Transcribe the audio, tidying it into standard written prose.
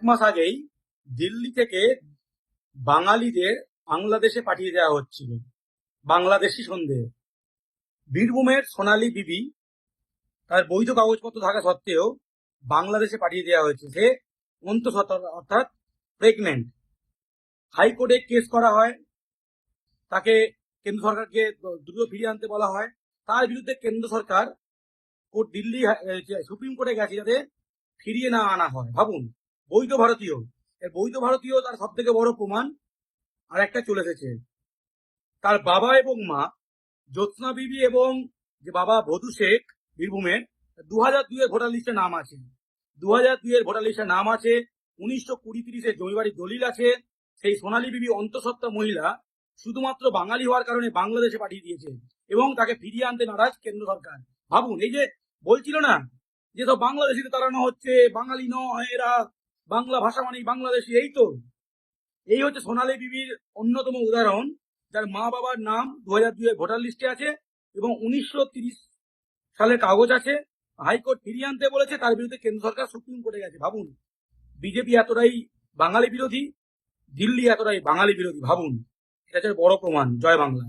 মাস আগেই দিল্লি থেকে বাঙালিদের বাংলাদেশে পাঠিয়ে দেওয়া হচ্ছিল বাংলাদেশি সন্দেহে। বীরভূমের সোনালী বিবি তার বৈধ কাগজপত্র থাকা সত্ত্বেও বাংলাদেশে পাঠিয়ে দেওয়া হয়েছে। সে অন্তঃসত্ত্বা অর্থাৎ প্রেগনেন্ট। হাইকোর্টে কেস করা হয়, তাকে কেন্দ্র সরকারকে দ্রুত ফিরিয়ে আনতে বলা হয়। তার বিরুদ্ধে কেন্দ্র সরকার দিল্লি সুপ্রিম কোর্টে গেছে যাতে ফিরিয়ে না আনা হয়। ভাবুন, বৈধ ভারতীয়, বৈধ ভারতীয় তার সব থেকে বড় প্রমাণ আর একটা চলে এসেছে। তার বাবা এবং মা জ্যোৎস্না বিবি এবং যে বাবা ভদু শেখ বীরভূমের 2002-এর ভোটার লিস্টে নাম আছে। 2002-এর ভোটার লিস্টে নাম আছে। 1920-30-এর জমিবাড়ির দলিল আছে। সেই সোনালী বিবি অন্তঃসত্ত্বা মহিলা শুধুমাত্র বাঙালি হওয়ার কারণে বাংলাদেশে পাঠিয়ে দিয়েছে এবং তাকে ফিরিয়ে আনতে নারাজ কেন্দ্র সরকার। ভাবুন, এই যে বলছিল না যে সব বাংলাদেশিতে তাড়ানো হচ্ছে, বাঙালি নয় এরা, বাংলা ভাষা মানেই বাংলাদেশি, এই হচ্ছে সোনালী বিবির অন্যতম উদাহরণ, যার মা বাবার নাম 2002-এর ভোটার লিস্টে আছে এবং 1930 সালের কাগজ আছে। হাইকোর্ট ফিরিয়ে আনতে বলেছে, তার বিরুদ্ধে কেন্দ্র সরকার সুপ্রিম কোর্টে গেছে। ভাবুন, বিজেপি এতটাই বাঙালি বিরোধী, দিল্লি এতটাই বাঙালি বিরোধী। ভাবুন, এটা হচ্ছে বড় প্রমাণ। জয় বাংলা।